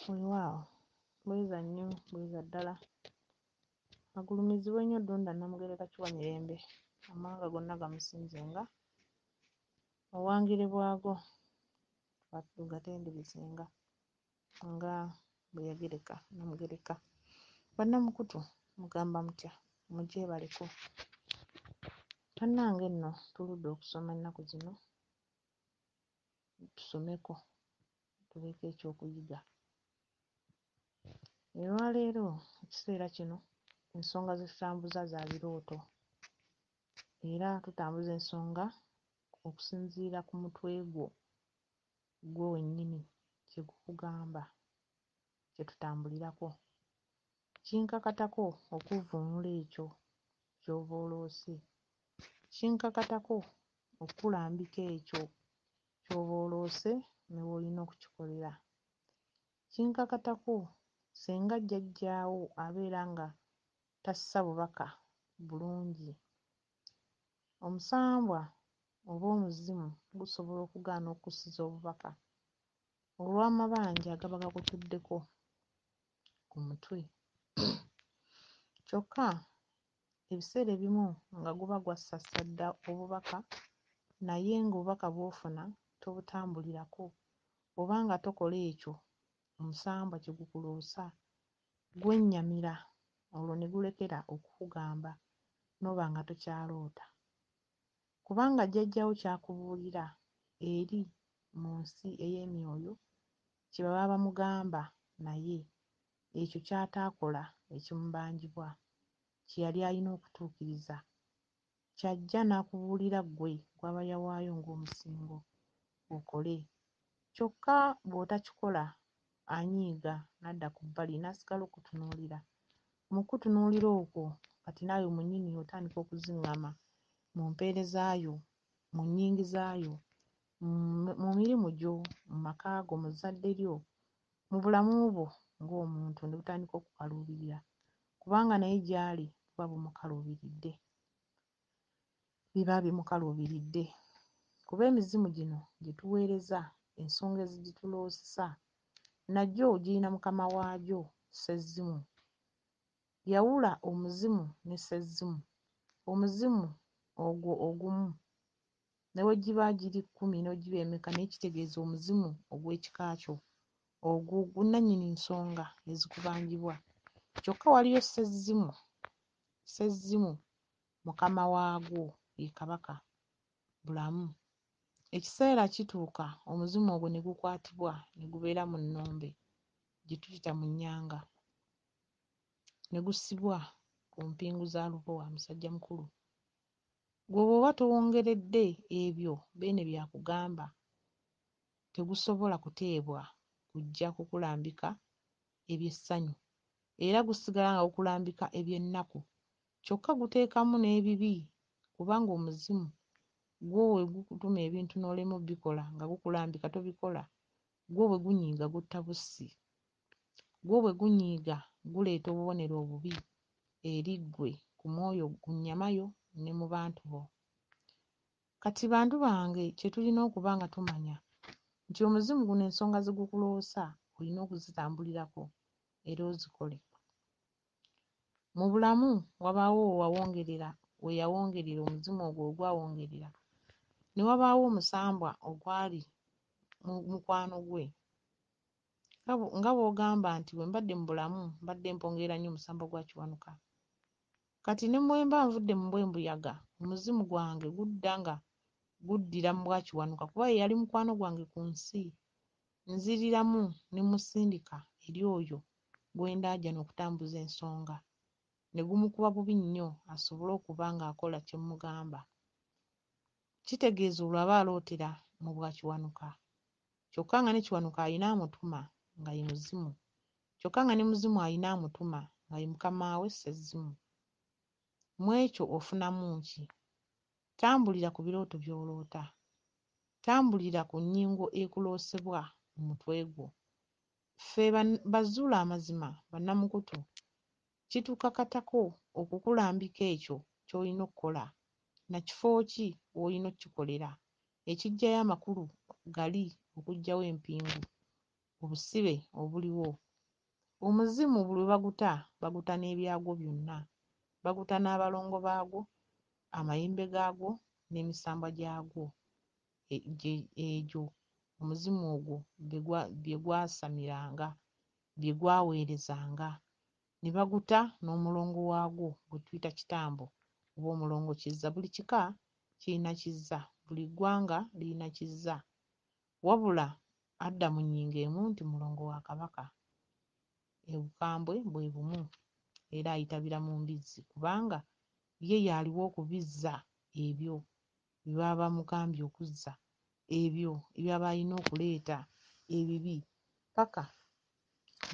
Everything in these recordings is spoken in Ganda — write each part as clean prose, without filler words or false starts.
Weewaawo, bweza nnyo, bweza ddala. Agulumizibwe nnyo Ddunda Namugereka Kiwamirembe, amawanga gonna gamusinzenga, obuwangire bwago tugatenderezenga nga bwe yagereka Namugereka. Bannamukutu mugamba mutya? Mugyebaleko. Bannange nno tuludde okusoma ennaku zino, tusomeko tuleke ekyokuyiga. Olwaleero ekiseera kino ensonga zitutambuza za birooto era tutambuza ensonga okusinziira ku mutwe gwo wennyini kye gukugamba, kye tutambulirako. Kinkakatako okuvvuunula ekyo ky'oba oloose, kinkakatako okukulambika ekyo ky'oba oloose ne w'olina okukikolera, kinkakatako singa jjajjaawo abeera nga tassa bubaka bulungi. Omusambwa oba omuzimu gusobola okugaana okukussiza obubaka olw'amabanja agaba gakutuddeko ku mutwe. Kyokka ebiseera ebimu nga guba gwassassa dda obubaka, naye ng'obubaka bw'ofuna tobutambulirako oba nga tokola ekyo omusambwa kye gukuloosa, gwennyamira olwo ne gulekera okukugamba n'oba nga tokyaloota. Kubanga jjajjaawo ky'akubuulira eri mu nsi ey'emyoyo kye baba bamugamba, naye ekyo ky'ataakola ekimubanjibwa, kye yali alina okutuukiriza, ky'ajja n'akubuulira ggwe gw'aba yawaayo ng'omusingo okole. Kyokka bw'otakikola anyiiga n'adda ku bbali n'asigala okutunuulira. Mu kutunuulira okwo kati naawe mwennyini otandika okuziŋŋama mu mpeereza yo, mu nnyingiza yo, mu mirimu gyo, mu maka go, mu zzadde lyo, mu bulamu bwo ng'omuntu ne butandika okukaluubirira, kubanga naye gy'ali buba bumukaluubiridde, biba bimukaluubiridde. Kuba emizimu gino gye tuweereza, ensonga ezigituloosesa, nagyo girina mukama waagyo Ssezimu. Yawula omuzimu ne Ssezimu. Omuzimu ogwo ogumu ne bwe giba giri 10 n'ogiba emeka naye kitegeeza omuzimu ogw'ekika kyo, ogwo gunnannyini nsonga ezikubanjibwa. Kyokka waliyo Ssezimu, Ssezimu mukama waagwo ye Kabaka bulamu. Ekiseera kituuka omuzimu ogwo ne gukwatibwa ne gubeera mu nnombe gye tuyita mu nnyanga, ne gusibwa ku mpingu za Lubowa musajja mukulu. Gwe bw'oba towongeredde ebyo beene byakugamba, tegusobola kuteebwa kujja kukulambika eby'essanyu, era gusigala nga gukulambika eby'ennaku. Kyokka guteekamu n'ebibi, kubanga omuzimu gwo we gukutuma ebintu n'olema obbikola nga gukulambika tobikola, gwo bwe gunyiiga gutta bussi, gwo bwe gunyiiga guleeta obubonero obubi eri ggwe ku mwoyo, ku nnyama yo ne mu bantu bo. Kati bantu bange kye tulina okuba nga tumanya nti omuzimu guno ensonga ze gukuloosa olina okuzitambulirako era ozikole. Mu bulamu wabaawo we yawongerera omuzimu ogwo ogwawongerera, ne wabaawo omusambwa ogwali mu mukwano gwe. Nga bw'ogamba nti bwe mbadde mu bulamu mbadde mpongeera nnyo omusambwa gwa Kiwanuka. Kati ne bwe mba nvudde mu bwembuyaga, omuzimu gwange gudda nga guddira mu bwa Kiwanuka kuba ye yali mukwano gwange ku nsi. Nziriramu ne musindika eri oyo gwe ndaaja n'okutambuza ensonga, ne gumukuba bubi nnyo asobole okuba ng'akola kye mmugamba. Kitegeeza olwo aba alootera mu bwa Kiwanuka, kyokka nga ne Kiwanuka alina amutuma nga ye muzimu, kyokka nga ne muzimu alina amutuma nga ye mukama we Ssezimu. Mu ekyo ofunamu ki? Tambulira ku birooto by'oloota, tambulira ku nnyingo ekuloosebwa mu mutwe gwo. Ffe bazuula amazima bannamukutu, kitukakatako okukulambika ekyo ky'olina okukola, na kifo ki w'olina okkikolera, ekiggyayo amakulu gali okuggyawo empingu obusibe obuliwo. Omuzimu buli baguta n'ebyagwo byonna, baguta n'abalongo baagwo, amayembe gaagwo n'emisambwa gyagwo egyo omuzimu ogwo bye gwasamiranga, bye gwaweerezanga. Ne baguta n'omulongo waagwo gwe tuyita kitambo oba omulongo kizza. Buli kika kirina kizza, buli ggwanga lirina kizza, wabula adda mu nnyingo emu nti mulongo wa Kabaka. Obukambwe bwe bumu era ayita biramu mbizzi kubanga ye y'aliwo okubizza ebyo bye baba bamugambye okuzza, ebyo ebyaba alina okuleeta ebibi paka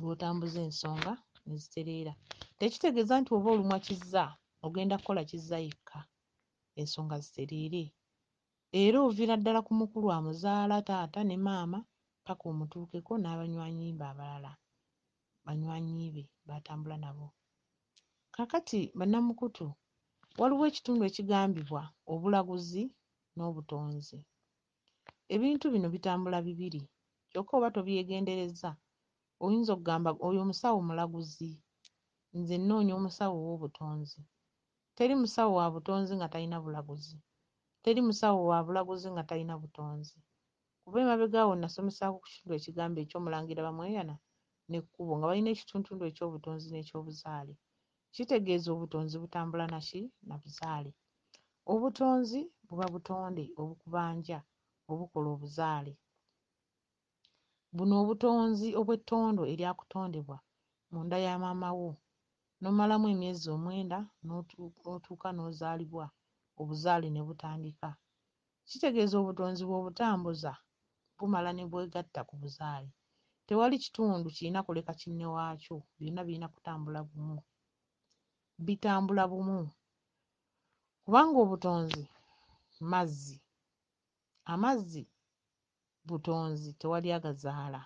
lw'otambuza ensonga ne zitereera. Tekitegeeza nti oba olumwa kizza ogenda kukola kizza yekka ensonga zitereere. Era oviira ddala ku mukulu amuzaala taata ne maama paka omutuukeko n'abanywanyi be abalala, banywanyi be b'atambula nabo. Kaakati bannamukutu, waliwo ekitundu ekigambibwa obulaguzi n'obutonzi. Ebintu bino bitambula bibiri, kyokka oba tobyegendereza oyinza okugamba oyo omusawo mulaguzi, nze nnoonya omusawo ow'obutonzi. Teri musawo wa butonzi nga talina bulaguzi, teri musawo wa bulaguzi nga talina butonzi. Kuba emabega awo nasomesaako ku kitundu ekigambo eky'Omulangira Bamweyana n'Ekkubo nga balina ekitundu eky'obutonzi n'ekyobuzaale. Kitegeeza obutonzi butambula naki na buzaale. Obutonzi buba butonde obukubanja obukola obuzaale. Buno obutonzi obw'ettondo eryakutondebwa munda ya maama wo n'omalamu emyezi 9 n'otuuka n'ozaalibwa, obuzaale ne butandika. Kitegeeza obutonzi bw'obutambuza bumala ne bwegatta ku buzaale. Tewali kitundu kirina kuleka kinne waakyo, byonna birina kutambula bumu, bitambula bumu. Kubanga obutonzi mazzi, amazzi butonzi tewali agazaala,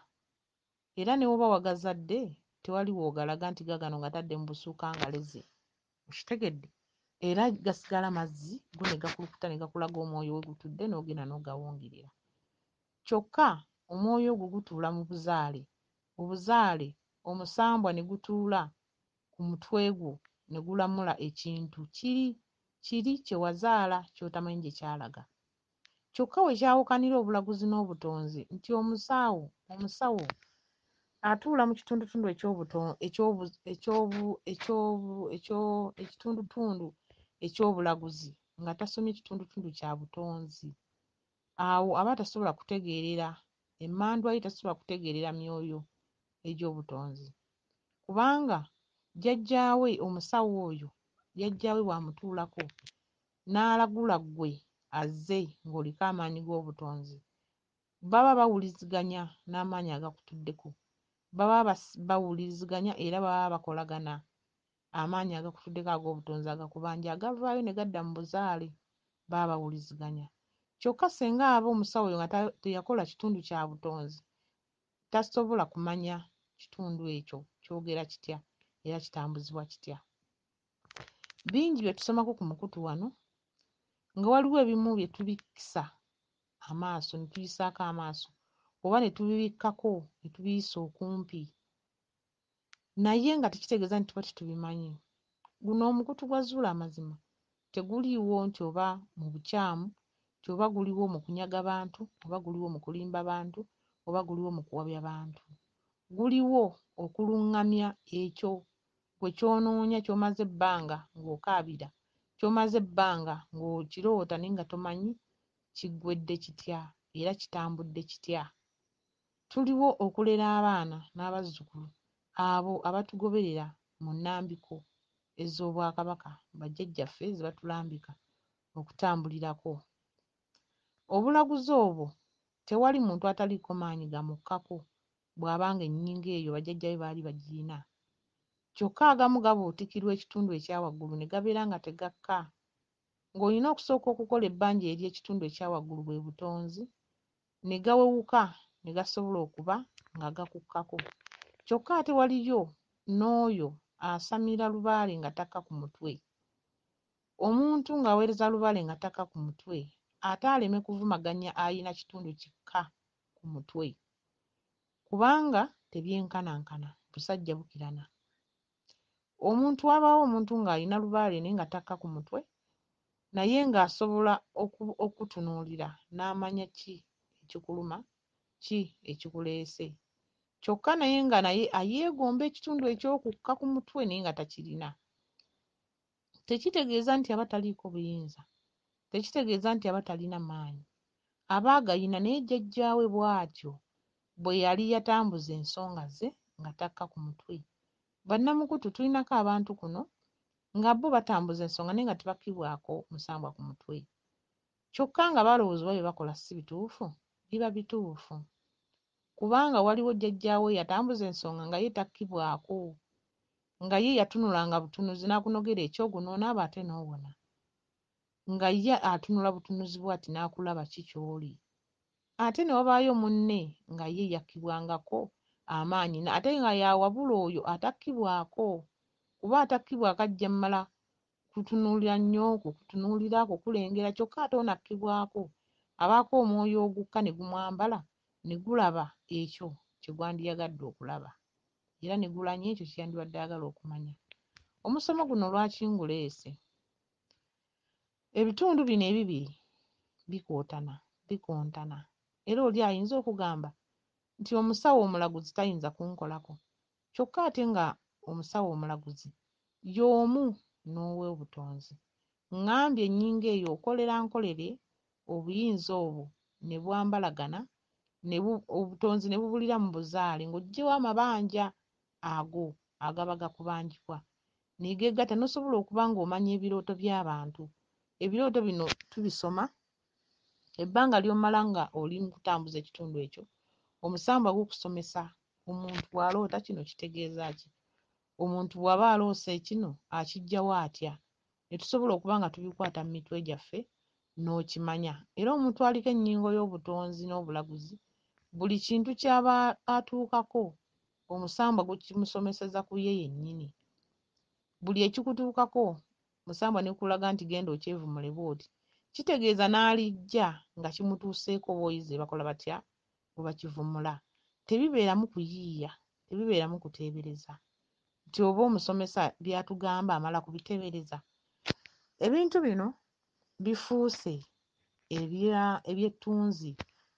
era ne woba wagazadde tewali woogalaga nti gagano gatadde mu busuukangalezi, okitegedde? Era gasigala mazzi, go ne gakulukuta ne gakulaga omwoyo we gutudde n'ogenda n'ogawungerera. Kyokka omwoyo ogwo gutuula mu buzaale, obuzaale omusambwa ne gutuula ku mutwe gwo ne gulamula ekintu kiri kye wazaala ky'otamanyi gye kyalaga. Kyokka we kyawukanira obulaguzi n'obutonzi nti omusawo atuula mu kitundutundu ekitundutundu eky'obulaguzi nga tasomye kitundutundu kya butonzi. Awo aba tasobola kutegeerera emmandwa ye, tasobola kutegeerera myoyo egy'obutonzi, kubanga jjajjaawe omusawo oyo jjajjaawe bw'amutuulako n'alagula ggwe azze ng'oliko amaanyi g'obutonzi, baba bawuliziganya n'amaanyi agakutuddeko, baba bawuliziganya era baba bakolagana amaanyi agakutuddeko ag'obutonzi agakubanja agavaayo ne gadda mu buzaale, baba bawuliziganya. Kyokka singa aba omusawo oyo nga teyakola kitundu kya butonzi, tasobola kumanya kitundu ekyo kyogera kitya era kitambuzibwa kitya. Bingi bye tusomako ku mukutu wano, nga waliwo ebimu bye tubikisa amaaso ne tuyisaako amaaso oba ne tubibikkako ne tubiyisa okumpi, naye nga tekitegeeza nti tuba tetubimanyi. Guno omukutu gwa Zuula Amazima teguliiwo nti oba mu bukyamu, nti oba guliwo mu kunyaga bantu, oba guliwo mu kulimba bantu, oba guliwo mu kuwabya bantu. Guliwo okuluŋŋamya ekyo gwe kyonoonya, ky'omaze ebbanga ng'okaabira, ky'omaze ebbanga ng'okiroota naye nga tomanyi kiggwedde kitya era kitambudde kitya. Tuliwo okulera abaana n'abazzukulu abo abatugoberera mu nnambiko ez'Obwakabaka, bajjajjaffe ze batulambika okutambulirako. Obulaguzi obwo tewali muntu ataliiko maanyi gamukkako bw'abanga ennyingo eyo bajjajja be baali bagirina. Kyokka agamu gabuutikirwa ekitundu ekyawaggulu ne gabeera nga tegakka, ng'olina okusooka okukola ebbanja ery'ekitundu ekyawaggulu bwe butonzi, ne gawewuka ne gasobola okuba nga gakukkako. Kyokka ate waliyo n'oyo asamira lubaale nga takka ku mutwe. Omuntu ng'aweereza lubaale nga takka ku mutwe ate aleme kuvumaganya ayina kitundu kikka ku mutwe. kubanga tebyenkanankana, busajja bukirana. Omuntu wabaawo omuntu ng'alina lubaale naye nga takka ku mutwe, naye ng'asobola okutunuulira n'amanya ki ekikuluma, ki ekikuleese. Kyokka naye nga naye ayeegomba ekitundu eky'okukka ku mutwe naye nga takirina. Tekitegeeza nti aba taliiko buyinza, tekitegeeza nti aba talina maanyi, aba agayina, naye jjajjaawe bw'atyo bwe yali yatambuza ensonga ze nga takka ku mutwe. Bannamukutu tulinako abantu kuno nga bo batambuza ensonga naye nga tebakkibwako musambwa ku mutwe. Kyokka nga balowooza oba bye bakola si bituufu, biba bituufu. Kubanga waliwo jjajjaawe yatambuza ensonga nga ye takkibwako, nga ye yatunulanga butunuzi n'akunogera ekyogunoona aba ate n'owona. Nga ye atunula butunuzi bw'ati n'akulaba ki ky'oli. Ate ne wabaayo munne nga ye yakkibwangako amaanyi ate nga yawabula oyo atakkibwako, kuba atakkibwako ajja mmala kutunuulira nnyo okwo, kutunuulira kukulengera, kyokka ate ono akkibwako abaako omwoyo ogukka ne gumwambala ne gulaba ekyo kye gwandiyagadde okulaba era ne gulanya ekyo kye yandibadde ayagala okumanya. Omusomo guno lwaki nguleese? Ebitundu bino ebibiri bikontana era oli ayinza okugamba nti omusawo omulaguzi tayinza kunkolako, kyokka ate nga omusawo omulaguzi y'omu n'ow'obutonzi. Ngambye ennyingo eyo okolera nkolere, obuyinza obwo ne bwambalagana, obutonzi ne bubulira mu buzaale ng'oggyewo amabanja ago agaba gakubanjibwa ne geegatta n'osobola okuba ng'omanya ebirooto by'abantu. Ebirooto bino tubisoma ebbanga ly'omala nga oli mu kutambuza ekitundu ekyo. Omusambwa gukusomesa omuntu bw'aloota kino kitegeeza ki? Omuntu bw'aba aloose kino akiggyawo atya? Ne tusobola okuba nga tubikwata mu mitwe gyaffe n'okimanya. Era omuntu aliko ennyingo y'obutonzi n'obulaguzi, buli kintu ky'aba atuukako omusambwa gukimusomeseza ku ye yennyini. Buli ekikutuukako musambwa ne kulaga nti genda okyevumule bw'oti, kitegeeza n'alijja nga kimutuuseeko b'oyize bakola batya? Bwe bakivumula. Tebibeeramu kuyiiya, tebibeeramu kuteebereza nti oba omusomesa by'atugamba amala kubiteebereza. Ebintu bino bifuuse ebyettunzi,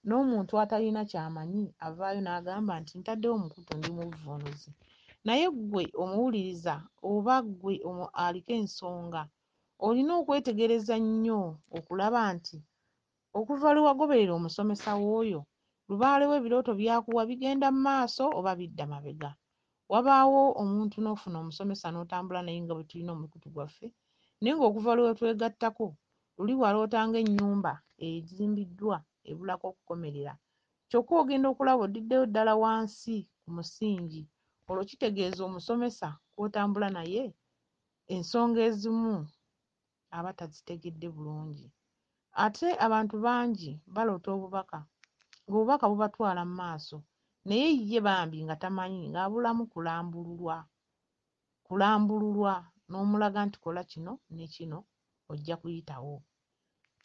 n'omuntu atalina ky'amanyi avaayo n'agamba nti ntaddewo omukutu ndi mu buvunuzi. Naye ggwe omuwuliriza oba ggwe aliko ensonga olina okwetegereza nnyo okulaba nti okuva lwe wagoberera omusomesa w'oyo, lubaale we ebirooto by'akuwa bigenda mu maaso oba bidda mabega. Wabaawo omuntu n'ofuna omusomesa n'otambula naye nga bwe tulina omukutu gwaffe, naye ng'okuva lwe twegattako luli walootanga ennyumba ezimbiddwa ebulako okukomerera, kyokka ogenda okulaba oddiddeyo ddala wansi ku musingi. Olwo kitegeeza omusomesa kw'otambula naye ensonga ezimu aba tazitegedde bulungi. Ate abantu bangi baloota obubaka, ng'obubaka bubatwala mu maaso, naye ye bambi nga tamanyi, ng'abulamu kulambululwa n'omulaga nti kola kino ne kino ojja kuyitawo.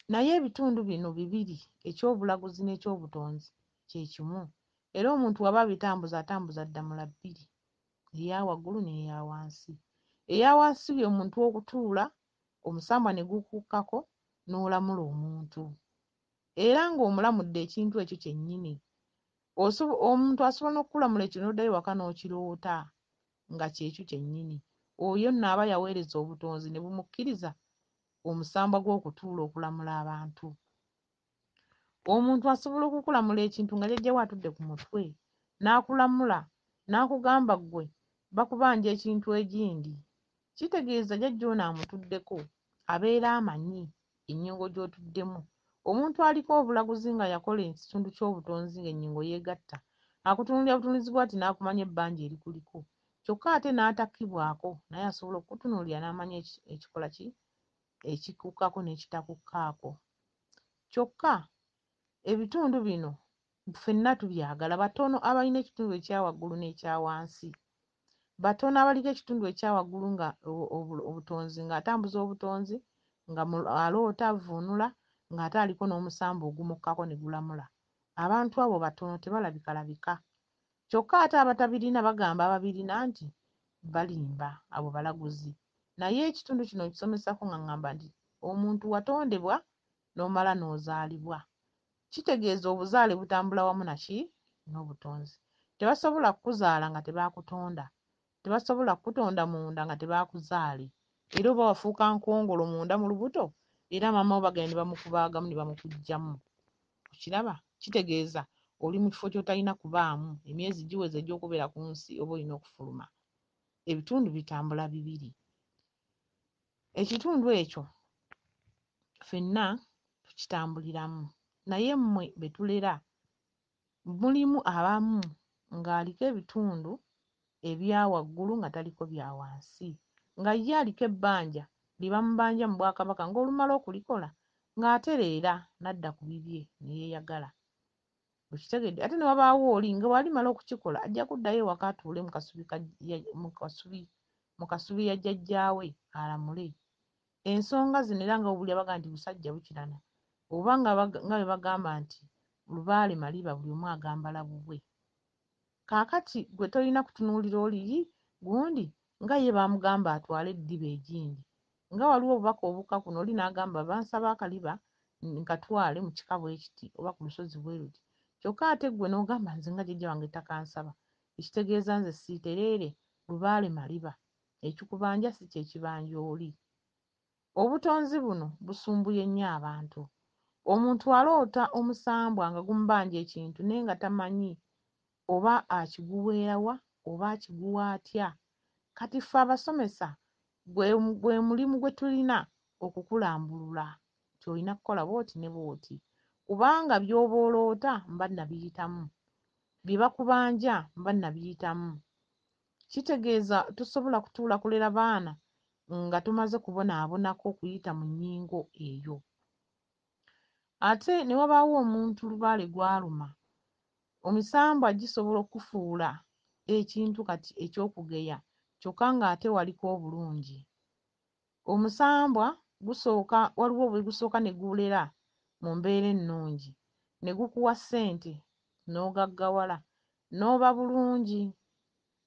Naye ebitundu bino bibiri, eky'obulaguzi n'ekyobutonzi kye kimu, era omuntu waba abitambuza atambuza ddamula bbiri, eya waggulu n'eya wansi. Eya wansi ye muntu okutuula omusambwa ne gukukkako n'olamula omuntu, era ng'omulamudde ekintu ekyo kyennyini. Omuntu asobola n'okukulamula ekyo n'oddayo waka n'okiroota nga kyekyo kyennyini. Oyo nno aba yaweereza obutonzi ne bumukkiriza omusambwa gw'okutuula okulamula abantu. Omuntu asobola okukulamula ekintu nga jjajjawo atudde ku mutwe n'akulamula n'akugamba ggwe bakubanja ekintu egindi. Kitegeeza jjajja ono amutuddeko abeera amanyi ennyingo gy'otuddemu. Omuntu aliko obulaguzi nga yakola ekitundu ky'obutonzi ng'ennyingo yeegatta, akutunuulira butunuzi bw'ati n'akumanya ebbanja erikuliko, kyokka ate n'atakkibwako naye asobola okukutunuulira n'amanya ekikola ki? Ekikukkako n'ekitakukkaako. Kyokka ebitundu bino ffenna tubyagala. Batono abalina ekitundu ekya waggulu n'ekya wansi. Batono abaliko ekitundu ekya waggulu nga obutonzi ng'atambuza obutonzi nga aloota avvuunula ng'ate aliko n'omusambwa ogumukkako ne gulamula. Abantu abo batono, tebalabikalabika. Kyokka ate abatabirina bagamba ababirina nti balimba abo balaguzi. Naye ekitundu kino nkisomesako nga ŋŋamba nti omuntu watondebwa n'omala n'ozaalibwa. Kitegeeza obuzaale butambula wamu naki n'obutonzi. Tebasobola kukuzaala nga tebaakutonda, tebasobola kukutonda munda nga tebaakuzaale, era oba wafuuka nkongolo munda mu lubuto era maama wo bagenda ne bamukubaagamu ne bamukuggyamu. Okiraba? Kitegeeza oli mu kifo ky'otalina kubaamu, emyezi giweze egy'okubeera ku nsi oba olina okufuluma. Ebitundu bitambula bibiri. Ekitundu ekyo ffenna tukitambuliramu, naye mmwe be tulera mulimu abamu ng'aliko ebitundu ebya waggulu nga taliko bya wansi, nga ye aliko ebbanja lye bamubanja mu Bwakabaka ng'olumala okulikola ng'atereera n'adda ku bibye ne yeeyagala. Okitegedde? Ate ne wabaawo oli nga bw'alimala okukikola ajja kuddayo ewaka atuule mu kasubi ya jjajjaawe alamule. Ensonga zino era nga bwe baga nti busajja bukirana, oba nga bwe bagamba nti lubaale maliba buli omu agambala bubwe. Kaakati gwe tolina kutunuulira oli gundi nga ye baamugamba atwale eddiba egindi, nga waliwo obubaka obukka kuno oli n'agamba bansaba akaliba nkatwale mu kika bwe kiti oba ku lusozi bwe luti, kyokka ate gwe n'ogamba nze nga jjajja wange takansaba, ekitegeeza nze siitereere, lubaale maliba, ekikubanja si kye kibanja oli. Obutonzi buno busumbuye nnyo abantu. Omuntu aloota omusambwa nga gumubanja ekintu naye nga tamanyi oba akiguweera wa oba akiguwa atya. Kati ffe abasomesa gwe mulimu gwe tulina okukulambulula nti olina kukola bw'oti ne bw'oti, kubanga by'oba oloota mba nabiyitamu, bye bakubanja mba nabiyitamu. Kitegeeza tosobola kutuula kulera baana nga tumaze kubonaabonako okuyita mu nnyingo eyo. Ate ne wabaawo omuntu lubaale gw'aluma, omusambwa gisobola okufuula ekintu kati eky'okugeya, kyokka ng'ate waliko obulungi. Omusambwa gusooka, waliwo bwe gusooka ne gulera mu mbeera ennungi, ne gukuwa ssente n'ogaggawala n'oba bulungi,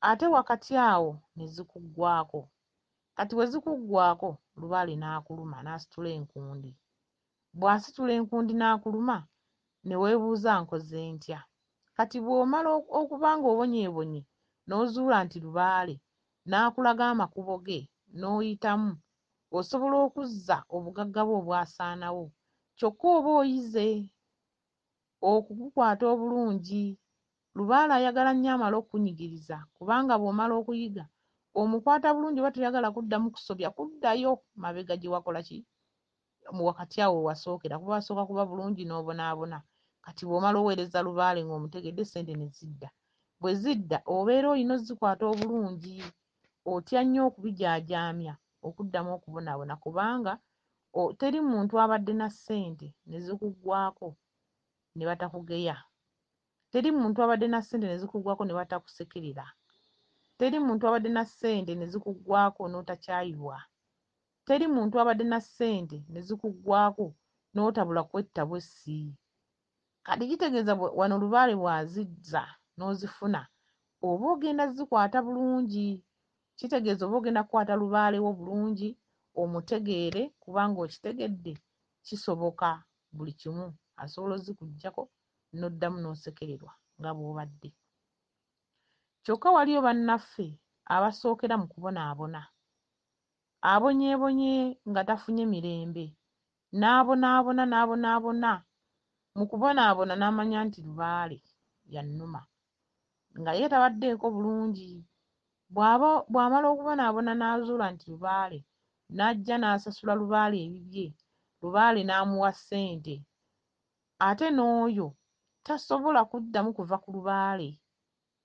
ate wakati awo ne zikuggwaako. Kati bwe zikuggwaako lubaale n'akuluma n'asitula enkundi. Bw'asitula enkundi n'akuluma ne weebuuza nkoze ntya? Kati bw'omala okuba ng'obonyeebonye n'ozuula nti lubaale n'akulaga amakubo ge n'oyitamu, osobola okuzza obugagga bwo obwasaanawo, kyokka oba oyize okugukwata obulungi. Lubaale ayagala nnyo amala okukunyigiriza, kubanga bw'omala okuyiga omukwata bulungi oba toyagala kuddamu kusobya, kuddayo mabega gye wakola ki? Wakati awo wasookera, kuba wasooka kuba bulungi n'obonaabona. Kati bw'omala oweereza lubaale ng'omutegedde ssente ne zidda. Bwe zidda obeera olina ozikwata obulungi, otya nnyo okubijaajaamya okuddamu okubonaabona, kubanga teri muntu abadde na ssente ne zikuggwaako ne batakugeya. Teri muntu abadde na ssente ne zikuggwaako ne batakusekerera. Teri muntu abadde na ssente ne zikuggwaako n'otakyayibwa. Teri muntu abadde na ssente ne zikuggwaako n'otabula kwetta bwessi. Kati kitegeeza wano lubaale bw'azizza n'ozifuna oba ogenda zikwata bulungi. Kitegeeza oba ogenda kukwata lubaale wo bulungi, omutegeere kubanga okitegedde, kisoboka buli kimu asobola ozikuggyako n'oddamu n'osekererwa nga bw'obadde. Kyokka waliyo bannaffe abasookera mu kubonaabona, abonyeebonye nga tafunye mirembe, n'abonaabona mu kubonaabona n'amanya nti lubaale yannuma nga ye tabaddeeko bulungi. Bw'amala okubonaabona n'azuula nti lubaale, n'ajja n'asasula lubaale ebibye, lubaale n'amuwa ssente, ate n'oyo tasobola kuddamu kuva ku lubaale,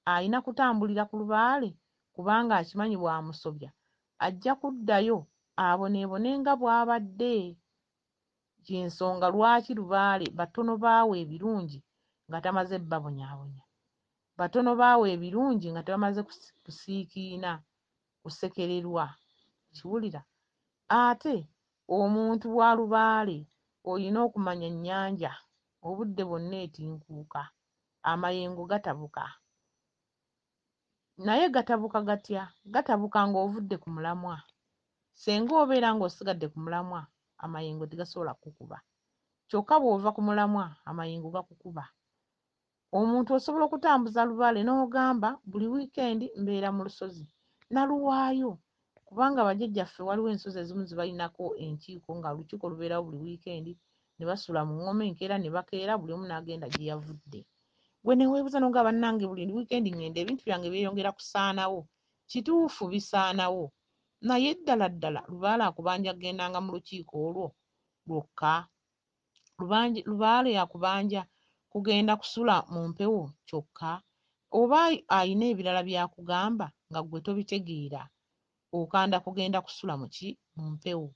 alina kutambulira ku lubaale kubanga akimanyi bw'amusobya ajja kuddayo aboneebone nga bw'abadde. Y'ensonga lwaki lubaale batono baawe ebirungi nga tamaze babonyaabonya, batono baawe ebirungi nga tebamaze kusiikiina, kusekererwa. Kiwulira? Ate omuntu wa lubaale olina okumanya ennyanja obudde bwonna etinkuuka, amayengo gatabuka. naye gatabuka gatya? Gatabuka ng'ovudde ku mulamwa. Senga obeera ng'osigadde ku mulamwa, amayengo tegasobola kukuba. Kyokka bw'ova ku mulamwa, amayengo gakukuba. Omuntu osobola okutambuza lubaale n'ogamba buli wiikendi mbeera mu lusozi. Naluwaayo, kubanga bajjajjaffe waliwo ensozi ezimu ze balinako enkiiko nga olukiiko lubeerawo buli wiikendi, ne basula mu ngoma enkeera ne bakeera, buli omu n'agenda gye yavudde. Gwe ne weebuuza n'ogamba bannange buli wiikendi ngenda ebintu byange byeyongera kusaanawo. Kituufu bisaanawo, naye ddala ddala lubaale akubanja kugendanga mu lukiiko olwo lwokka? Lubaale akubanja kugenda kusula mu mpewo kyokka? Oba ayina ebirala byakugamba nga ggwe tobitegeera, okanda kugenda kusula mu mpewo?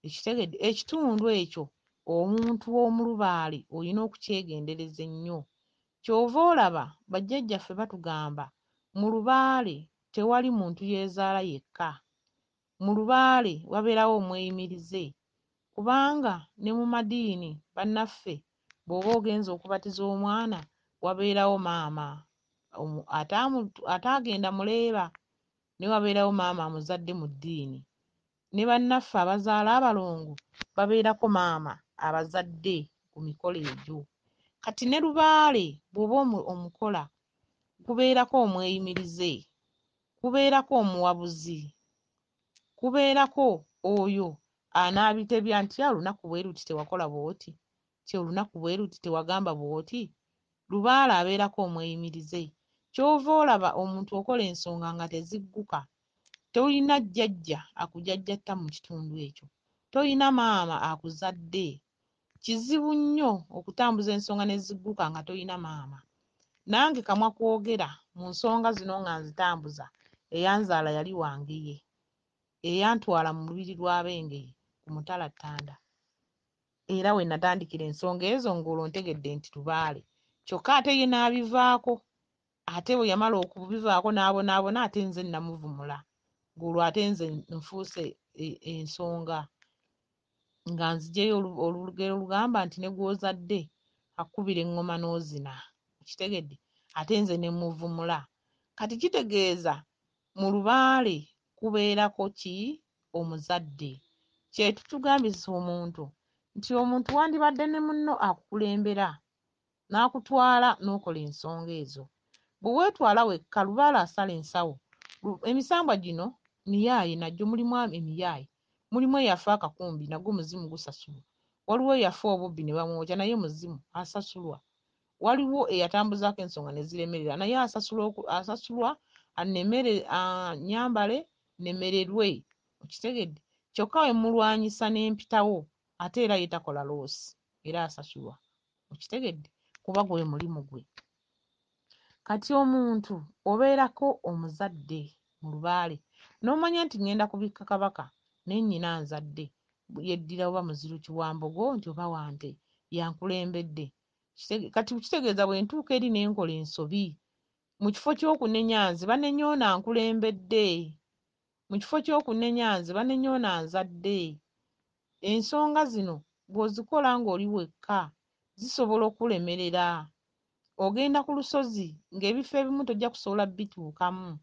Ekitegedde ekitundu ekyo omuntu w'omu lubaale olina okukyegendereza ennyo. Ky'ova olaba bajjajjaffe batugamba mu lubaale tewali muntu yeezaala yekka. Mu lubaale wabeerawo omweyimirize, kubanga ne mu madiini bannaffe bw'oba ogenza okubatiza omwana wabeerawo maama ataagenda muleeba, ne wabeerawo maama amuzadde mu ddiini. Ne bannaffe abazaala abalongo babeerako maama abazadde ku mikolo egyo. Kati ne lubaale bw'oba omukola kubeerako omweyimirize, kubeerako omuwabuzi, kubeerako oyo anaabitebya nti olunaku bwe luti tewakola bw'oti, ti olunaku bwe luti tewagamba bw'oti. Lubaale abeerako omweyimirize. Ky'ova olaba omuntu okola ensonga nga tezigguka, tolina jjajja akujajjatta mu kitundu ekyo, tolina maama akuzadde. Kizibu nnyo okutambuza ensonga ne zigguka nga tolina maama. Nange kamwa kwogera mu nsonga zino nga nzitambuza, eyanzaala yali wangeye, eyantwala mu lubiri lw'Abengeye ku Mutala Ttanda, era we natandikira ensonga ezo ng'olwo ntegedde nti lubaale. Kyokka ate ye n'abivaako, ate bwe yamala okubivaako n'abonaabona, ate nze namuvumula, ng'olwo ate nze nfuuse ensonga nga nzigyeyo olugero lugamba nti ne gw'ozadde akkubira eŋŋoma n'ozina. Kitegedde? Ate nze ne muvumula. Kati kitegeeza mu lubaale kubeerako ki? Omuzadde. Kyetutugambisa omuntu nti omuntu wandibadde ne munno akukulembera n'akutwala n'okola ensonga ezo. Bwe weetwala wekka, lubaale asala ensawo. Emisambwa gino miyaayi, nagyo mulimu emiyaayi, mulimu eyafa akakumbi, nagwo muzimu gusasulwa. Waliwo eyafa obubbi ne bamwokya, naye muzimu asasulwa. Waliwo eyatambuzaako ensonga ne ziremerera, naye asasulwa anemere, anyambale nemererwe. Okitegedde? Kyokka we mulwanyisa n'empitawo, ate era ye takola loosi, era asasulwa. Okitegedde? Kuba gwe mulimu gwe. Kati omuntu obeerako omuzadde mu lubaale, n'omanya nti ngenda kubikka kabaka naye nnyina nzadde, yeddira oba muziru kiwambogo nti oba wante yankulembedde. Kati kitegeeza bwe ntuuka eri n'enkola ensobi, mu kifo ky'okunenya nze banenyoona nkulembedde, mu kifo ky'okunenya nze banenyoona nzadde. Ensonga zino bw'ozikola ng'oli wekka zisobola okulemerera. Ogenda ku lusozi ng'ebifo ebimu tojja kusobola bituukamu,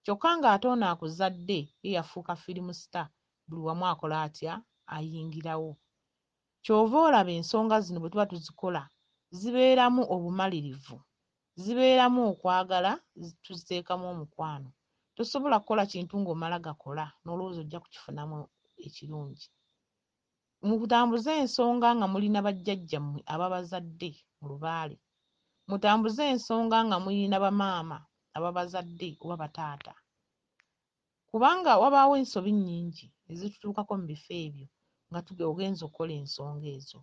kyokka ng'ate ono akuzadde ye yafuuka firimu sita, buli wamu akola atya? Ayingirawo. Ky'ova olaba ensonga zino bwe tuba tuzikola zibeeramu obumalirivu, zibeeramu okwagala, tuziteekamu omukwano. Tosobola kukola kintu ng'omala gakola n'olowooza ojja kukifunamu ekirungi. Mutambuze ensonga nga mulina bajjajjammwe ababazadde mu lubaale. Mutambuze ensonga nga mulina bamaama ababazadde oba bataata. Kubanga wabaawo ensobi nnyingi ezitutuukako mu bifo ebyo nga ogenza okukola ensonga ezo.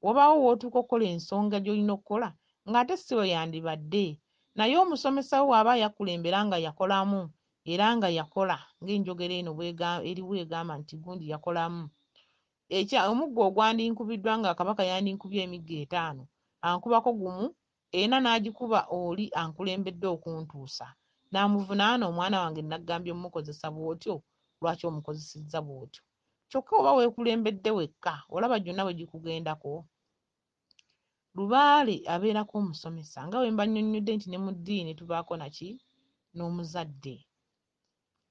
Wabaawo w'otuuka okukola ensonga gy'olina okukola ng'ate si we yandibadde, naye omusomesa wo aba yakulembera nga yakolamu era nga yakola ng'enjogera eno eriwo egamba nti gundi yakolamu. Omuggo ogwandinkubiddwa nga Kabaka yandinkubye emiggo 5, ankubako gumu, ena n'agikuba oli ankulembedde okuntuusa, n'amuvunaana, omwana wange naggambye mmukozesa bw'otyo, lwaki omukozesezza bw'otyo? Kyokka oba weekulembedde wekka, olaba gyonna bwe gikugendako. Lubaale abeerako omusomesa, nga bwe mba nnyonnyodde nti ne mu ddiini tubaako naki? n'omuzadde.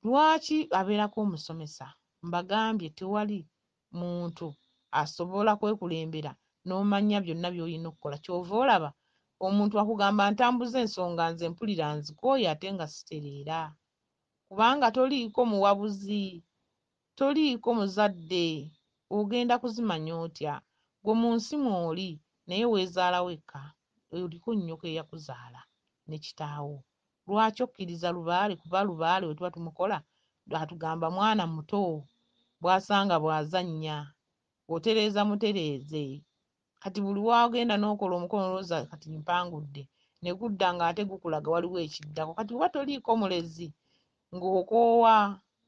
Lwaki abeerako omusomesa? Mbagambye tewali muntu asobola kwekulembera n'omanya byonna by'olina okukola. Kyova olaba omuntu akugamba ntambuza ensonga nze mpulira nzikooye ate nga sitereera, kubanga toliiko muwabuzi, toliiko muzadde, ogenda kuzimanya otya? Gwe mu nsi mw'oli naye weezaala wekka, oliko nnyoko eyakuzaala ne kitaawo. Lwaki okkiriza lubaale? Kuba lubaale we tuba tumukola atugamba mwana muto, bw'asanga bw'azannya otereeza mutereeze. Kati buli wagenda n'okola omukono olowooza kati mpangudde, ne gudda ng'ate gukulaga waliwo ekiddako. Kati oba toliiko mulezi ng'okoowa,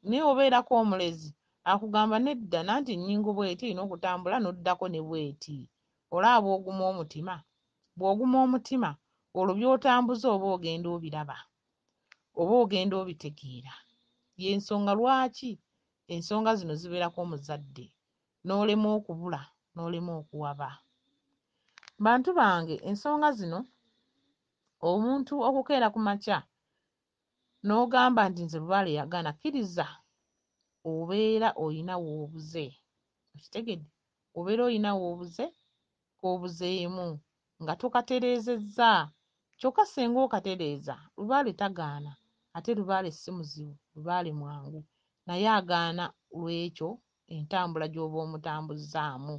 naye obeerako omulezi akugamba nedda, nanti ennyingo bw'eti erina okutambula n'oddako ne bw'eti. Olaba bw'oguma omutima, bw'oguma omutima olwo by'otambuza oba ogenda obiraba, oba ogenda obitegeera. Y'ensonga lwaki ensonga zino zibeerako omuzadde, n'olema okubula, n'olema okuwaba. Bantu bange, ensonga zino omuntu okukeera ku makya n'ogamba nti nze lubaale yagaana, kkiriza obeera oyina w'obuze. Okitegedde? Obeera oyina w'obuze, k'obuzeemu nga tokatereezezza. Kyokka singa okatereeza, lubaale tagaana, ate lubaale si muzibu, lubaale mwangu, naye agaana lw'ekyo entambula gy'oba omutambuzzaamu.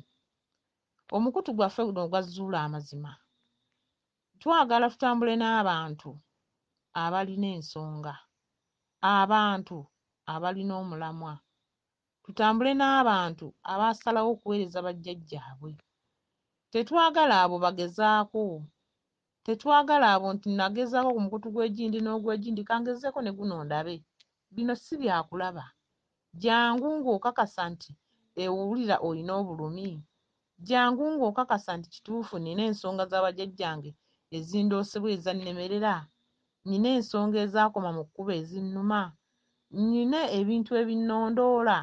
Omukutu gwaffe guno ogwazuula amazima, twagala tutambule n'abantu abalina ensonga, abantu abalina omulamwa, tutambule n'abantu abaasalawo okuweereza bajjajjaabwe. Tetwagala abo bagezaako, tetwagala abo nti nagezaako ku mukutu gw'egindi n'ogw'egindi kangezeeko ne guno ndabe. Bino si byakulaba. Jangu ng'okakasa nti ewulira olina obulumi, jangu ng'okakasa nti kituufu nina ensonga z'abajjajjange ezindoosebwa ezannemerera, nina ensonga ezaakoma mu kkubo ezinnuma, nina ebintu ebinnondoola.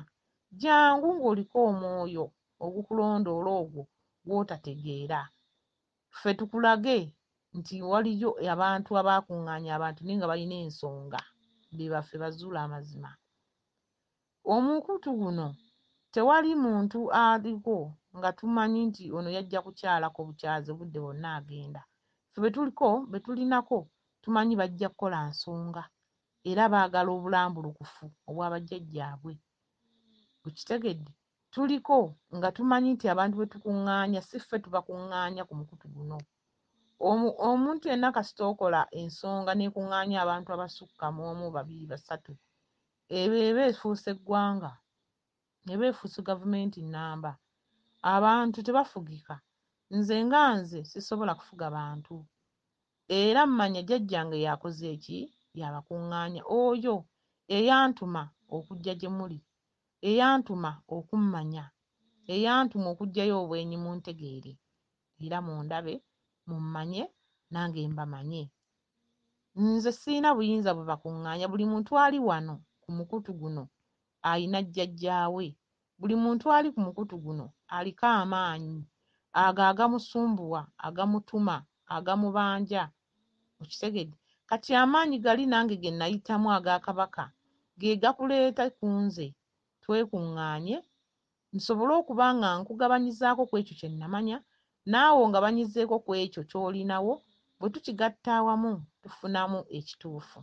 Jangu ng'oliko omwoyo ogukulondoola ogwo gw'otategeera. Ffe tukulage nti waliyo abantu abaakuŋŋaanya abantu naye nga balina ensonga, be baffe bazuula amazima. Omukutu guno tewali muntu aliko nga tumanyi nti ono yajja kukyalako bukyazi budde bwonna agenda. Ffe be tulinako tumanyi bajja kukola nsonga era baagala obulambulukufu obw'abajjajjaabwe. Okitegedde? Tuliko nga tumanyi nti abantu be tukuŋŋaanya si ffe tubakuŋŋaanya ku mukutu guno. Omuntu yenna kasita okola ensonga n'ekuŋŋaanya abantu abasukka mu omu, babiri, basatu, eba efuuse eggwanga, eba efuuse gavumenti nnamba. Abantu tebafugika. Nze sisobola kufuga bantu, era mmanya jjajjange yakoze eki, yabakuŋŋaanya. Oyo eyantuma okujja gye muli, eyantuma okummanya, eyantuma okuggyayo obwenyi mu ntegeere, era mundabe mummanye nange mbamanye. Nze sirina buyinza bwe bakuŋŋaanya. Buli muntu ali wano ku mukutu guno alina jjajjaawe. Buli muntu ali ku mukutu guno aliko amaanyi ago agamusumbuwa, agamutuma, agamubanja. Okitegedde? Kati amaanyi gali nange ge nayitamu aga Kabaka ge gakuleeta ku nze. Twekuŋŋaanye nsobole okuba nga nkugabanyizaako ku ekyo kye nnamanya, naawe ongabanyizeeko ku ekyo ky'olinawo. Bwe tukigatta awamu tufunamu ekituufu.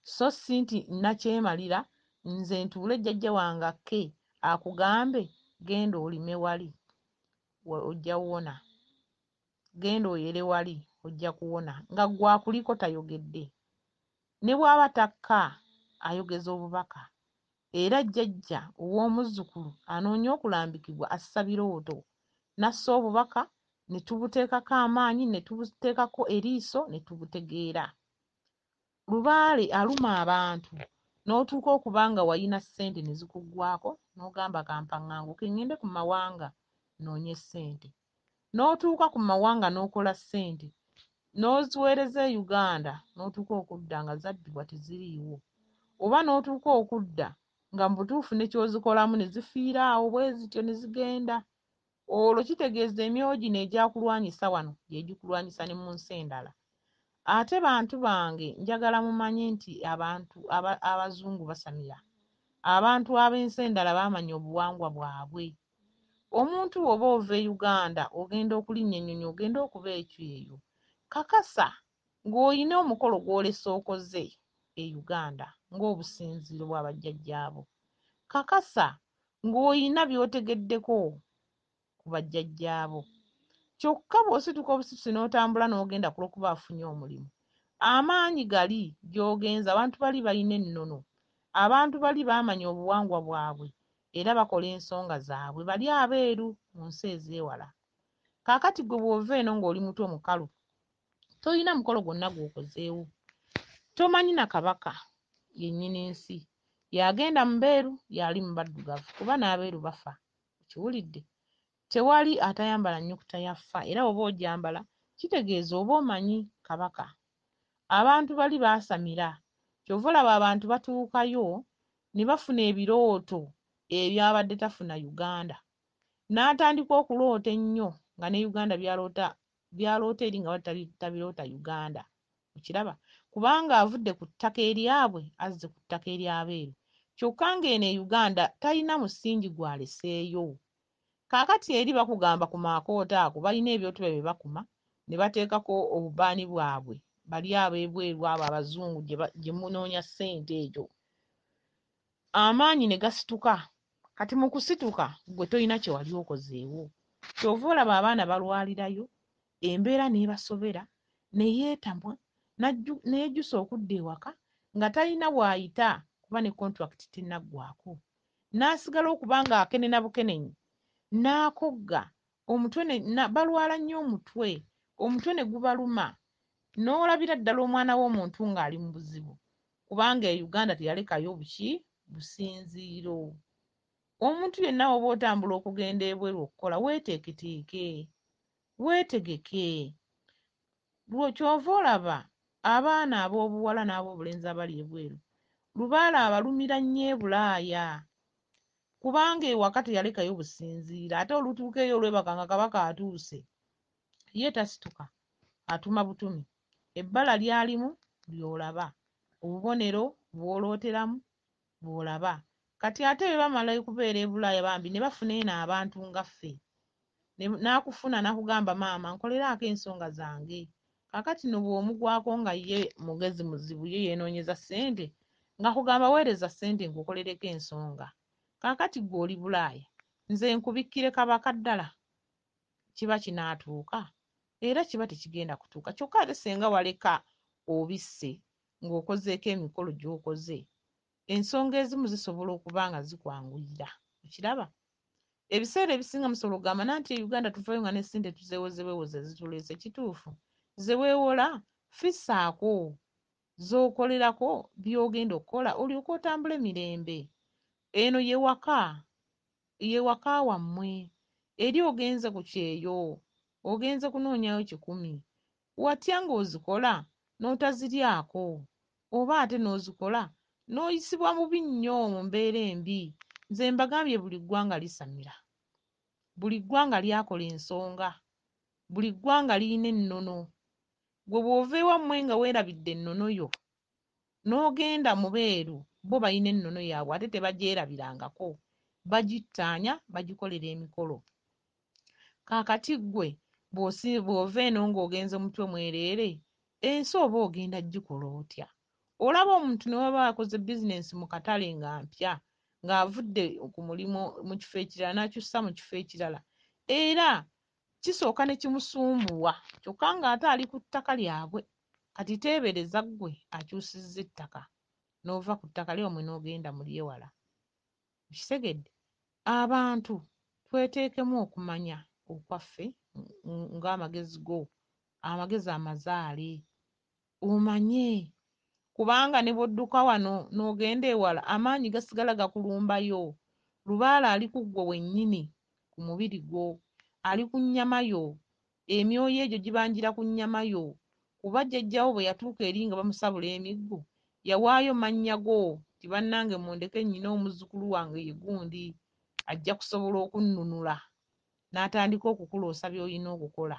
So si nti nakyemalira nze ntuule jjajja wange akke akugambe genda olime wali ojja kuwona, genda oyere wali ojja kuwona, nga gwakuliko tayogedde. Ne bw'aba takka ayogeza obubaka. Era jjajja ow'omuzzukulu anoonya okulambikibwa assa birooto, nassa obubaka ne tubuteekako amaanyi, ne tubuteekako eriiso, ne tubutegeera. Lubaale aluma abantu n'otuuka okuba nga wayina ssente ne zikuggwaako n'ogamba kampaŋŋanguke ŋŋende ku mawanga noonye ssente. N'otuuka ku mawanga n'okola ssente n'oziweereza e Uganda, n'otuuka okudda nga zabbibwa teziriiwo, oba n'otuuka okudda nga mu butuufu ne ky'ozikolamu ne zifiira awo bwe zityo ne zigenda. Olwo kitegeeza emyoyo gino egyakulwanyisa wano gye gikulwanyisa ne mu nsi endala. ate bantu bange njagala mumanye nti abantu abazungu basamira, abantu ab'ensi endala baamanya obuwangwa bwabwe. Omuntu oba ova e Uganda ogenda okulinnya ennyonyi ogenda okuba ekyeyo, kakasa ng'olina omukolo gw'olesa okoze e Uganda ng'obusinziiro bwa bajjajjaabo, kakasa ng'olina by'otegeddeko ku bajjajjaabo. Kyokka bw'osituka obusitusi n'otambula n'ogenda ku lw'okuba afunye omulimu, amaanyi gali gy'ogenza, abantu bali balina ennono, abantu bali baamanya obuwangwa bwabwe era bakola ensonga zaabwe, bali abeeru mu nsi ez'ewala. Kaakati gwe bw'ova eno ng'oli muto mukalu, tolina mukolo gwonna gw'okozeewo, tomanyi na kabaka yennyini nsi, yagenda mu beeru yali mu baddugavu, kuba n'abeeru bafa. Okiwulidde? Tewali atayambala nnyukuta ya ffa, era oba ogyambala kitegeeza oba omanyi kabaka. Abantu bali baasamira, kyova olaba abantu batuukayo ne bafuna ebirooto ebyabadde tafuna Uganda, n'atandika okuloota ennyo nga ne Uganda byaloota eri nga tabiroota Uganda. Okiraba? Kubanga avudde ku ttaka eryabwe azze ku ttaka ery'abeeru, kyokka ng'eno e Uganda talina musingi gwaleseeyo. Kaakati eri bakugamba ku maakoota ako balina ebyoto bye bakuma ne bateekako obubaani bwabwe, bali ab'ebweru abo abazungu gye munoonya ssente egyo, amaanyi ne gasituka. Kati mu kusituka gwe tolina kye wali okozeewo, kyova olaba abaana balwalirayo, embeera n'ebasobera, ne yeetamwa, n'ejjusa okudda ewaka nga talina bw'ayita kuba ne kontulakiti tennaggwako, n'asigala okuba ng'akenena bukenenyi, n'akogga omutwe, balwala nnyo omutwe ne gubaluma, n'olabira ddala omwana w'omuntu ng'ali mu buzibu, kubanga e Uganda teyalekayo businziiro. Omuntu yenna oba otambula okugenda ebweru okukola, weetegeke. Kyova olaba abaana ab'obuwala n'ab'obulenzi abali ebweru lubaala abalumira nnyo e Bulaaya, kubanga ewaka teyalekayo businziira, ate olutuuka eyo olwebaka nga kabaka atuuse, ye tasituka, atuma butumi. Ebbala lyalimu ly'olaba, obubonero bw'olooteramu bw'olaba. Kati ate bwe bamala okubeera e Bulaaya bambi ne bafuna eno abantu nga ffe, n'akufuna n'akugamba maama nkoleraako ensonga zange. Kaakati no bw'omugwako nga ye mugezi muzibu, ye yeenoonyeza ssente, ng'akugamba weereza ssente nkukolereko ensonga. Kaakati ggwe oli Bulaaya, nze nkubikkire kabaka ddala, kiba kinaatuuka? Era kiba tekigenda kutuuka. Kyokka ate singa waleka obisse ng'okozeeko emikolo gy'okoze, ensonga ezimu zisobola okuba nga zikwanguyira. Okiraba? Ebiseera ebisinga musobola okugamba nanti e Uganda tuvayo nga ne ssente tuzeewozeweewoze zituleese. Kituufu? Ze weewola fissaako, z'okolerako by'ogenda okukola olyoke otambule mirembe. Eno ye waka wammwe, eri ogenze ku kyeyo, ogenze kunoonyayo 1,000, watya ng'ozikola n'otaziryako, oba ate n'ozikola n'oyisibwa bubi nnyo mu mbeera embi. Nze mbagambye buli ggwanga lisamira, buli ggwanga lyakola ensonga, buli ggwanga lirina ennono. Gwe bw'ova ewammwe nga weerabidde ennono yo n'ogenda mu beeru, bo balina ennono yaabwe ate tebagyerabirangako, bagittaanya bagikolera emikolo. Kaakati ggwe bw'ova eno ng'ogenze mutwe mwereere, ensi oba ogenda gikola otya? Olaba omuntu ne waba akoze bizinensi mu katale nga mpya, ng'avudde ku mulimu mu kifo ekirala n'akyusa mu kifo ekirala, era kisooka ne kimusumbuwa, kyokka ng'ate ali ku ttaka lyabwe. Kati teebereza ggwe akyusizza ettaka, n'ova ku ttaka ly'omwe n'ogenda mu ly'ewala. Okitegedde? Abantu tweteekemu okumanya okwaffe ng'amagezi go, amagezi amazaale, omanye, kubanga ne bw'odduka wano n'ogenda ewala amaanyi gasigala gakulumbayo. Lubaala ali ku ggwe wennyini, ku mubiri gwo, ali ku nnyama yo, emyoyo egyo gibanjira ku nnyama yo, kuba jjajjaawo bwe yatuuka eri nga bamusabula emiggo yawaayo mannya go ti bannange mundeke nnyina omuzzukulu wange ye gundi ajja kusobola okunnunula, n'atandika okukuloosa by'olina okukola.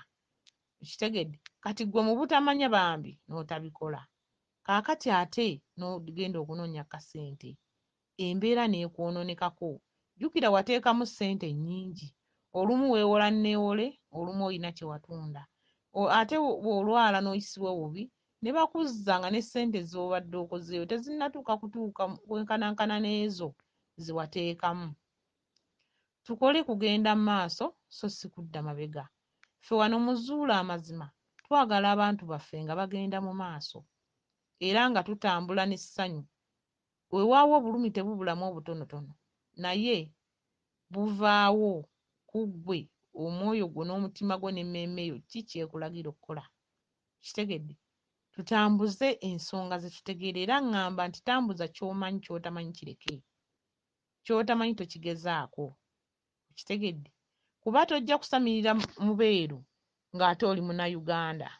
Okitegedde? kati gwe mu butamanya bambi n'otabikola. Kaakati ate n'ogenda okunoonya kasente, embeera n'ekwonoonekako. Jjukira wateekamu ssente nnyingi, olumu weewola neewole, olumu olina kye watunda. Ate bw'olwala n'oyisibwa obubi ne bakuzza nga ne ssente z'obadde okozeeyo tezinnatuuka kwenkanankana n'ezo ze wateekamu. Tukole kugenda mu maaso so si kudda mabega. Ffe wano mu Zuula amazima twagala abantu baffe nga bagenda mu maaso era nga tutambula n'essanyu. Weewaawo obulumi tebubulamu obutonotono, naye buvaawo ku ggwe, omwoyo gwo n'omutima gwo n'emmeeme yo ki kyekulagira okukola. Kitegedde? Tutambuze ensonga ze tutegeera era ŋŋamba nti tambuza ky'omanyi, ky'otamanyi kireke. Ky'otamanyi tokigezaako. Kitegedde? Kuba tojja kusamirira mubeeru ng'ate oli Munnayuganda.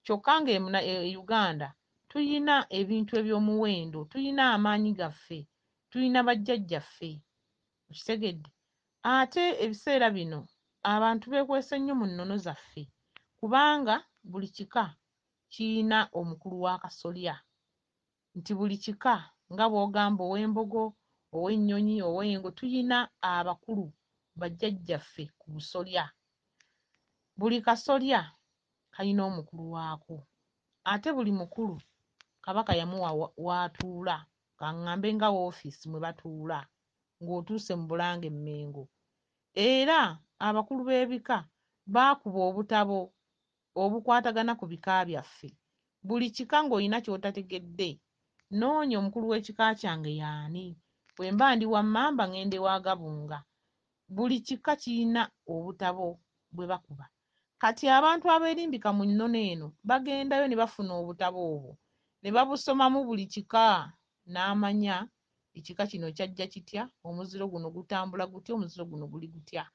Kyokka nga Uganda tuyina ebintu eby'omuwendo, tuyina amaanyi gaffe, tuyina bajjajjaffe. Kitegedde? Ate ebiseera bino abantu beekwese nnyo mu nnono zaffe kubanga buli kika kiyina omukulu wa kasolya. Nti buli kika nga bw'ogamba ow'embogo, ow'ennyonyi, ow'engo, tuyina abakulu bajjajjaffe ku busolya. Buli kasolya kalina omukulu waako, ate buli mukulu Kabaka yamuwa w'atuula, kaŋŋambe nga woofiisi mwe batuula ng'otuuse mu Bulange Mmengo. Era abakulu b'ebika baakuba obutabo obukwatagana ku bika byaffe. Buli kika ng'olina ky'otategedde, noonya omukulu w'ekika kyange y'ani, bwe mba ndi wa Mmamba ŋŋende wa Gabunga. Buli kika kirina obutabo bwe bakuba. Kati abantu abeerimbika mu nnono eno bagendayo ne bafuna obutabo obwo ne babusomamu buli kika n'amanya ekika kino kyajja kitya, omuziro guno gutambula gutya, omuziro guno guli gutya.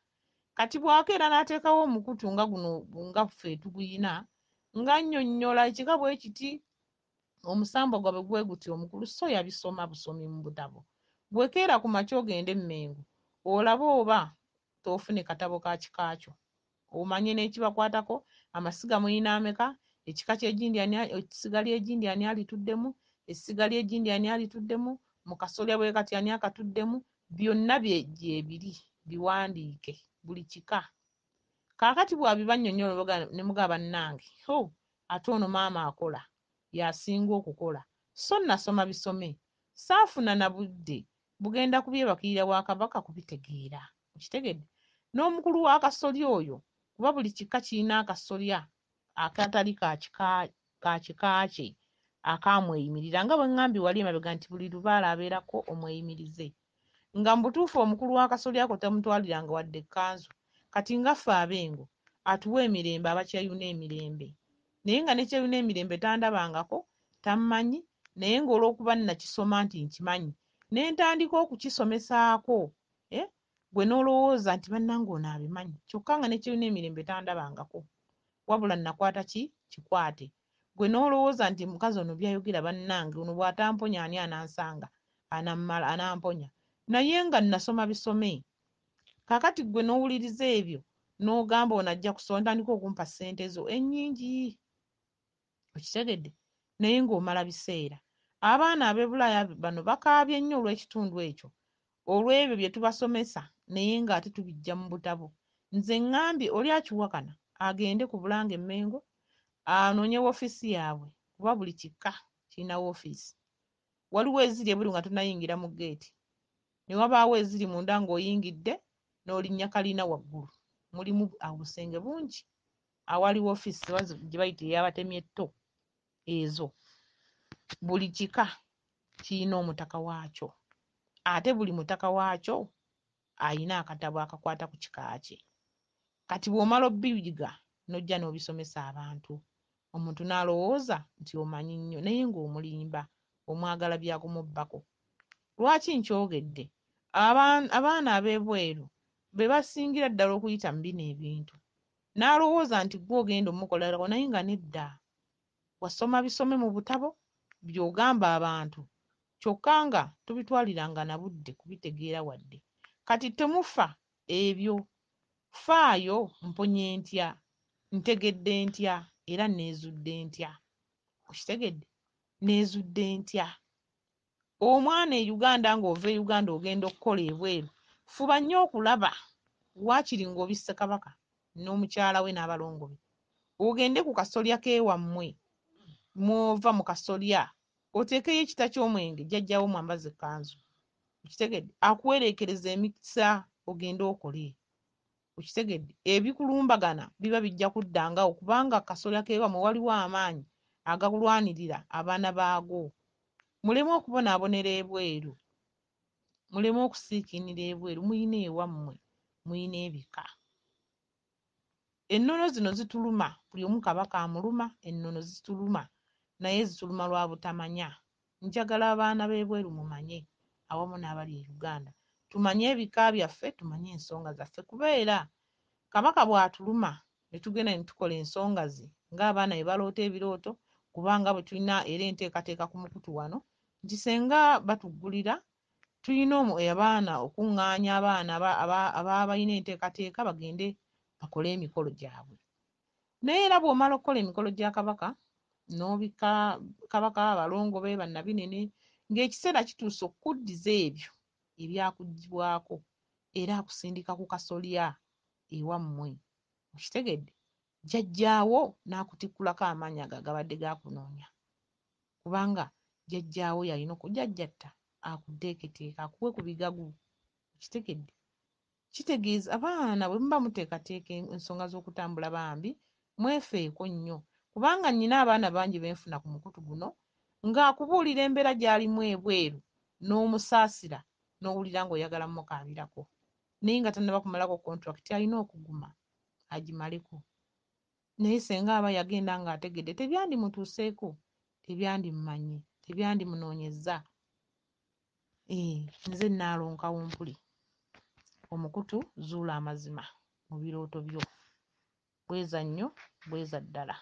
Kati bw'akeera n'ateekawo omukutu nga guno nga ffe tuguyina, nga nnyonnyola ekika bwe kiti, omusambwa gwabwe gwe guti omukulu, so yabisoma busomi mu butabo. Bwekeera ku makya ogende Mmengo olabe oba toofune katabo ka kikakyo, omanye n'ekibakwatako, amasiga mulina ameka, ekika essiga ly'Egindi ani alituddemu, essiga ly'Egindi ani alituddemu, mu kasolya bwe kati ani akatuddemu, byonna gyebiri, biwandiike buli kika. Kaakati bw'abibannyonnyola ne mugaba bannange, ate ono maama akola, y'asinga okukola, so nasoma bisome, saafuna na budde bugenda kubyebakirira wa Kabaka kubitegeera. Okitegedde? N'omukulu w'akasolya oyo, kuba buli kika kirina akasolya akatali ka kika kye akamweyimirira, nga bwe ŋŋambye wali emabega nti buli lubaale abeerako omweyimirize. Nga mu butuufu omukulu w'akasolya ako tamutwaliranga wadde ekkanzu, kati nga ffe abengo atuwa emirembe abakyeyuna emirembe. Naye nga ne kyeyuna emirembe tandabangako, tammanyi, naye ng'olw'okuba nakisoma nti nkimanyi, ne ntandika okukisomesaako, gwe n'olowooza nti bannange ono abimanyi, kyokka nga ne kyeyuna emirembe tandabangako, wabula nakwata kikwate. Gwe n'olowooza nti mukazi ono byayogera bannange ono bw'atamponya ani anansanga, anamponya, naye nga nasoma bisome. Kaakati gwe n'owuliriza ebyo n'ogamba ono ajja kusondandika okumpa ssente zo ennyingi. Okitegedde? Naye ng'omala biseera. Abaana ab'e bano bakaabye nnyo olw'ekitundu ekyo, olw'ebyo bye tubasomesa naye ng'ate tubiggya mu butabo. Nze ŋŋambye oli akiwakana agende ku Bulange Mmengo anoonye woofiisi yaabwe, kuba buli kika kirina woofiisi. Waliwo eziri ebweru nga tonnayingira mu ggeeti, ne wabaawo eziri munda ng'oyingidde n'olinnya kalina waggulu. Mulimu obusenge bungi awali woofiisi gye bayita ey'abatemi etto. Ezo buli kika kirina omutaka waakyo, ate buli mutaka waakyo ayina akatabo akakwata ku kika kye. Kati bw'omala obbiyiga n'ojja n'obisomesa abantu, omuntu n'alowooza nti omanyi nnyo naye ng'omulimba, omwagala byakumubbako. Lwaki nkyogedde? Abaana ab'ebweru be basingira ddala okuyita mu bino ebintu. N'alowooza nti gwe ogenda omukolerako, naye nga nedda. Wasoma bisome mu butabo by'ogamba abantu, kyokka nga tobitwaliranga na budde kubitegeera wadde. Kati temufa ebyo. Faayo mponye ntya, ntegedde ntya, era neezudde ntya. Okitegedde? Neezudde ntya. Omwana e Uganda ng'ova e Uganda ogenda okukola ebweru, fuba nnyo okulaba waakiri ng'obisse Kabaka n'omukyala we n'abalongo be, ogende ku kasolya k'ewammwe mw'ova mu kasolya oteekeyo ekita ky'omwenge, jjajjaawo mwambaza ekkanzu. Okitegedde? Akuwereekereza emikisa ogende okole. Okitegedde? Ebikulumbagana biba bijja kuddangawo kubanga kasolya k'ewammwe waliwo amaanyi agakulwanirira abaana baago. Muleme okubonaabonera ebweru, muleme okusiikiinira ebweru, muyina ewammwe, muyina ebika. Ennono zino zituluma, buli omu Kabaka amuluma, ennono zituluma naye zituluma lwa butamanya. Njagala abaana b'ebweru mumanye awamu n'abali e Uganda, tumanye ebika byaffe, tumanye ensonga zaffe, kubeera Kabaka bw'atuluma ne tugenda ne tukola ensonga ze ng'abaana bwe baloota ebirooto, kubanga bwe tulina era enteekateeka ku mukutu wano nti senga batuggulira tulina abaana okuŋŋaanya abaana ababa balina enteekateeka bagende bakole emikolo gyabwe. Naye era bw'omala okukola emikolo gya Kabaka n'obika Kabaka, abalongo be, bannabinene, ng'ekiseera kituuse okuddiza ebyo ebyakuggyibwako era akusindika ku kasolya ewammwe. Okitegedde? Jjajjaawo n'akutikkulako amaanyi ago agabadde gakunoonya, kubanga jjajjaawo yalina okujjajjatta akuteeketeeka akuwe ku bigagu. Okitegedde? Kitegeeza abaana bwe muba muteekateeka ensonga z'okutambula bambi mwefeeko nnyo, kubanga nnina abaana bangi benfuna ku mukutu guno ng'akubuulira embeera gy'alimu ebweru n'omusaasira n'owulira ng'oyagala mmukaabirako, naye nga tannaba kumalako kontulakiti alina okuguma agimaleko. Naye senga aba yagenda ng'ategedde tebyandimutuuseeko, tebyandimumanye, tebyandimunoonyezza. Nze Nnaalonka Wumpuli, omukutu zuula amazima mu birooto byo. Bweza nnyo, bweza ddala.